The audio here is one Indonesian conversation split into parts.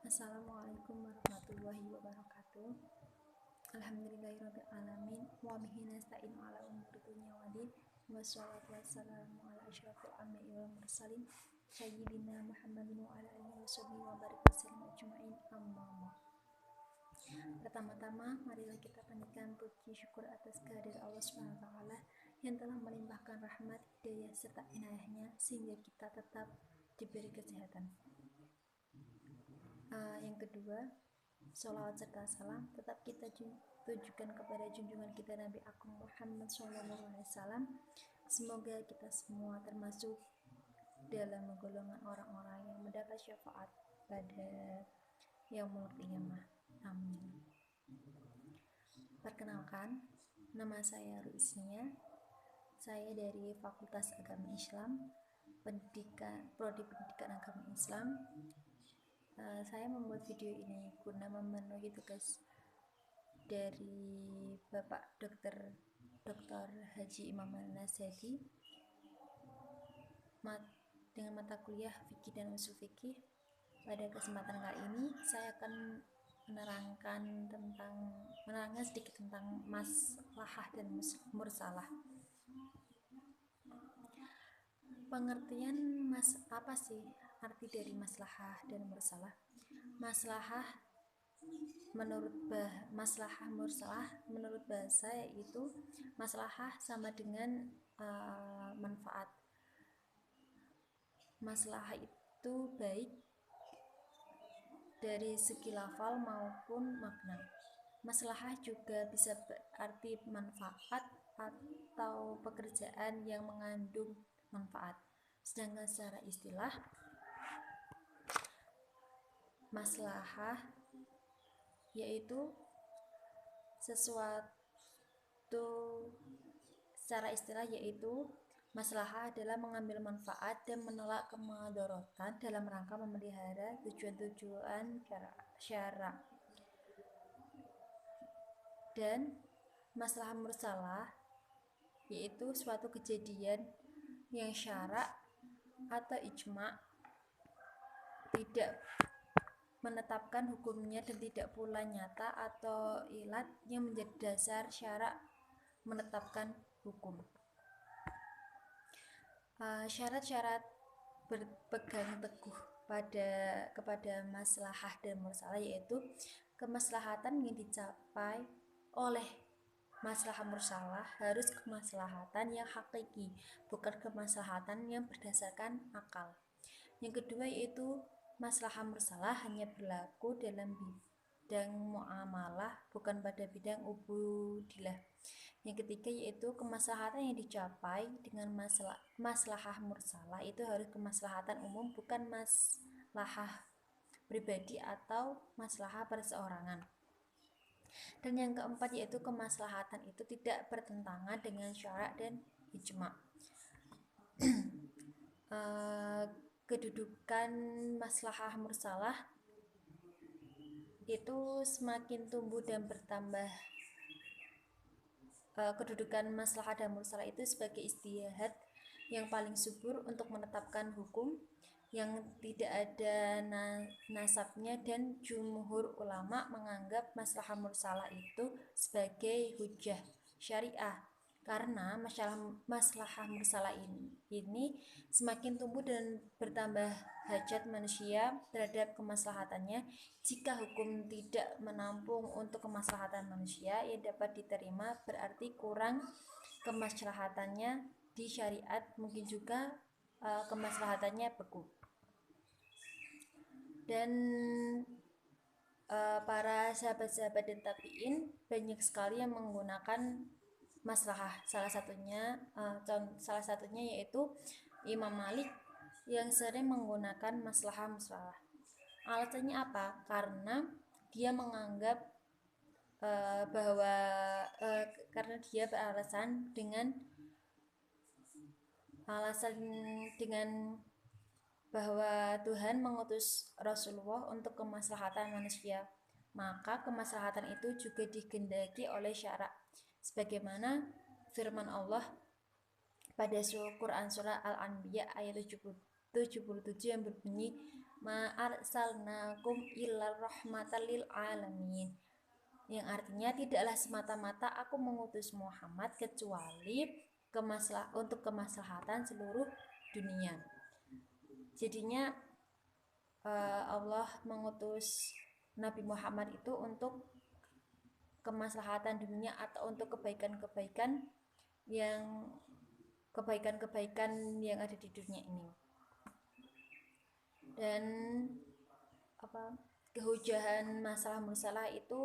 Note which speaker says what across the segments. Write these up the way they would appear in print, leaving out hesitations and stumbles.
Speaker 1: Assalamualaikum warahmatullahi wabarakatuh. Alhamdulillahirabbil alamin wa bihi nasta'inu ala umuri dunya waddin. Wassalatu wassalamu ala asyrofil anbiya'i wal mursalin sayyidina Muhammadin wa ala alihi washabbihi wa barik wasallam ajma'in. Amma ba'd. Pertama-tama marilah kita panjatkan puji syukur atas kehadirat Allah Subhanahu wa taala yang telah melimpahkan rahmat, hidayah serta inayahnya sehingga kita tetap diberi kesehatan. Yang kedua, sholawat serta salam tetap kita tujukan kepada junjungan kita Nabi Agung Muhammad SAW. Semoga kita semua termasuk dalam golongan orang-orang yang mendapat syafaat pada yaumul qiyamah. Amin. Perkenalkan, nama saya Ruisnia. Saya dari Fakultas Agama Islam, Prodi Pendidikan Agama Islam. Saya membuat video ini guna memenuhi tugas dari Bapak Dr. Haji Imam Nasyadi dengan mata kuliah Fikih dan Ushul Fikih. Pada kesempatan kali ini saya akan menerangkan sedikit tentang maslahah dan mursalah. Pengertian apa sih arti dari maslahah dan mursalah? Maslahah mursalah menurut bahasa yaitu maslahah sama dengan manfaat. Maslahah itu baik dari segi lafal maupun makna. Maslahah juga bisa berarti manfaat atau pekerjaan yang mengandung manfaat. Sedangkan secara istilah, maslahah yaitu maslahah adalah mengambil manfaat dan menolak kemadharatan dalam rangka memelihara tujuan-tujuan syara'. Dan maslahah mursalah yaitu suatu kejadian yang syara' atau ijma' tidak menetapkan hukumnya dan tidak pula nyata atau ilat yang menjadi dasar syara' menetapkan hukum. Syarat-syarat berpegang teguh kepada maslahah dan mursalah yaitu kemaslahatan yang dicapai oleh maslahah mursalah harus kemaslahatan yang hakiki, bukan kemaslahatan yang berdasarkan akal. Yang kedua yaitu maslahah mursalah hanya berlaku dalam bidang muamalah, bukan pada bidang ubudilah. Yang ketiga yaitu kemaslahatan yang dicapai dengan maslahah mursalah itu harus kemaslahatan umum, bukan maslahah pribadi atau maslahah perseorangan. Dan yang keempat yaitu kemaslahatan itu tidak bertentangan dengan syara' dan ijma'. Kedudukan maslahah mursalah itu semakin tumbuh dan bertambah. Kedudukan maslahah dan mursalah itu sebagai ijtihad yang paling subur untuk menetapkan hukum yang tidak ada nasabnya, dan jumhur ulama menganggap maslahah mursalah itu sebagai hujjah syariah karena maslahah mursalah ini semakin tumbuh dan bertambah hajat manusia terhadap kemaslahatannya. Jika hukum tidak menampung untuk kemaslahatan manusia yang dapat diterima, berarti kurang kemaslahatannya di syariat, mungkin juga kemaslahatannya beku. Dan para sahabat-sahabat dan tabi'in banyak sekali yang menggunakan maslahah. Salah satunya yaitu Imam Malik yang sering menggunakan maslahah. Alasannya apa? Karena dia menganggap karena dia beralasan dengan bahwa Tuhan mengutus Rasulullah untuk kemaslahatan manusia, maka kemaslahatan itu juga digendaki oleh syara', sebagaimana firman Allah pada Quran surah Al-Anbiya ayat 77 yang berbunyi, ma arsalnakum illa rahmatan lil alamin, yang artinya tidaklah semata-mata aku mengutus Muhammad kecuali untuk kemaslahatan seluruh dunia. Jadinya Allah mengutus Nabi Muhammad itu untuk kemaslahatan dunia atau untuk kebaikan-kebaikan yang ada di dunia ini. Dan kehujahan masalah mursalah itu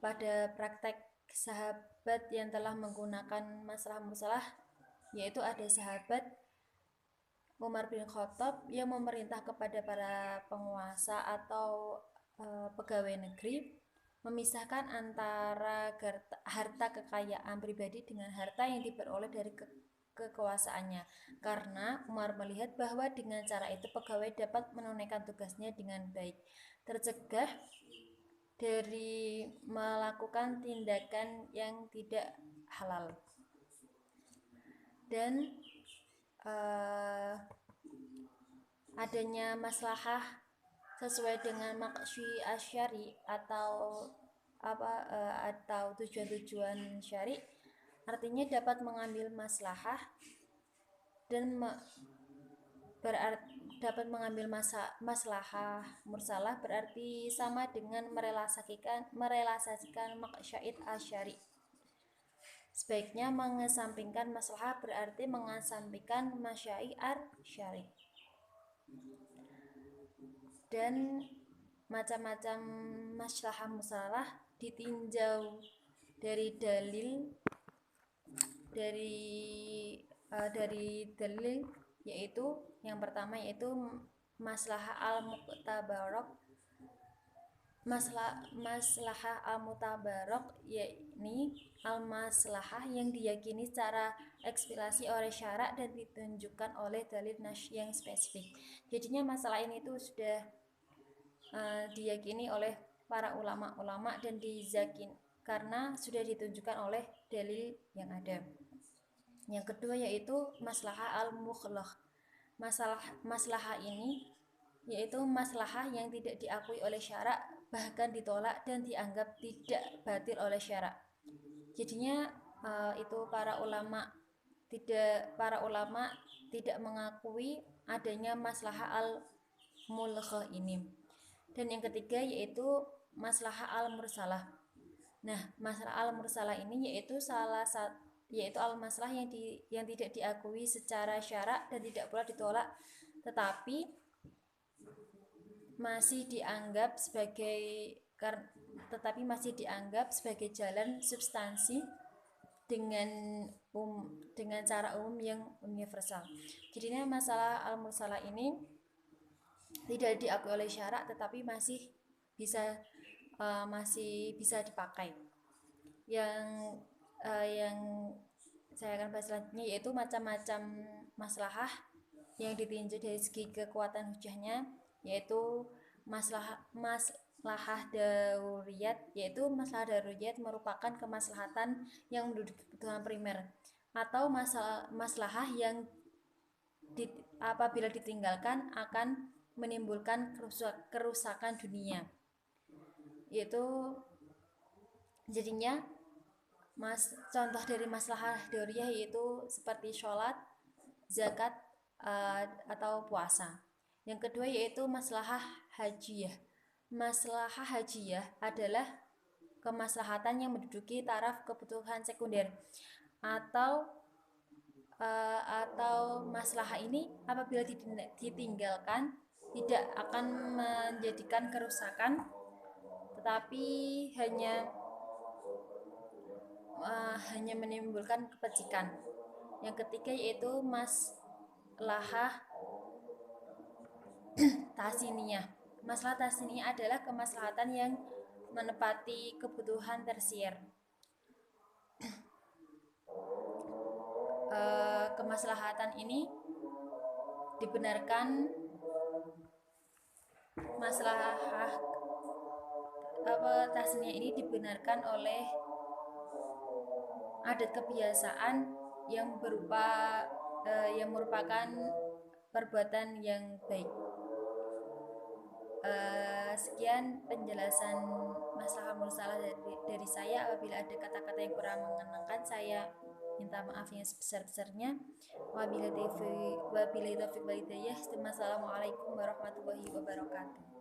Speaker 1: pada praktek sahabat yang telah menggunakan masalah mursalah, yaitu ada sahabat Umar bin Khattab yang memerintah kepada para penguasa atau pegawai negeri memisahkan antara harta kekayaan pribadi dengan harta yang diperoleh dari kekuasaannya, karena Umar melihat bahwa dengan cara itu pegawai dapat menunaikan tugasnya dengan baik, tercegah dari melakukan tindakan yang tidak halal. Dan adanya maslahah sesuai dengan maqsyi asyari atau tujuan-tujuan syari, artinya dapat mengambil maslahah dan dapat mengambil maslahah mursalah berarti sama dengan merealisasikan maqsyaid asyari. Sebaiknya mengesampingkan maslahah berarti mengesampingkan masyair syari. Dan macam-macam maslahah mursalah ditinjau dari dalil yaitu yang pertama yaitu maslahah al-mu'tabarok. Maslahah al-mutabarok yakni al-maslahah yang diyakini secara eksplisit oleh syarak dan ditunjukkan oleh dalil nas yang spesifik. Jadinya masalah ini itu sudah diyakini oleh para ulama dan dizakin karena sudah ditunjukkan oleh dalil yang ada. Yang kedua yaitu maslahah al-mukhlaq. Maslahah ini yaitu maslahah yang tidak diakui oleh syarak, bahkan ditolak dan dianggap tidak batil oleh syarak. Jadinya itu para ulama tidak mengakui adanya maslahah al-mulghah ini. Dan yang ketiga yaitu maslahah al-mursalah. Nah, masalah al-mursalah ini yaitu al-masalah yang tidak diakui secara syarak dan tidak pula ditolak, tetapi masih dianggap sebagai jalan substansi dengan cara umum yang universal. Jadinya masalah al-mursalah ini tidak diakui oleh syarak tetapi masih bisa dipakai. Yang saya akan bahas selanjutnya yaitu macam-macam maslahah yang ditinjau dari segi kekuatan hujahnya, yaitu maslahah daruriyat, yaitu maslahah daruriyat merupakan kemaslahatan yang menduduki kebutuhan primer atau maslahah yang apabila ditinggalkan akan menimbulkan kerusakan dunia. Yaitu jadinya contoh dari maslahah daruriyah yaitu seperti sholat, zakat, atau puasa. Yang kedua yaitu maslahah hajiyah. Maslahah hajiyah adalah kemaslahatan yang menduduki taraf kebutuhan sekunder atau maslahah ini apabila ditinggalkan tidak akan menjadikan kerusakan tetapi hanya menimbulkan kebajikan. Yang ketiga yaitu maslahah tahsiniyah. Masalah tahsiniyah adalah kemaslahatan yang menepati kebutuhan tersier. Kemaslahatan ini dibenarkan tahsiniyah ini dibenarkan oleh adat kebiasaan yang merupakan perbuatan yang baik. Sekian penjelasan masalah mursalah dari saya. Apabila ada kata-kata yang kurang mengenakan, saya minta maaf yang sebesar-besarnya. Wabillahi taufiq wal hidayah. Wassalamualaikum warahmatullahi wabarakatuh.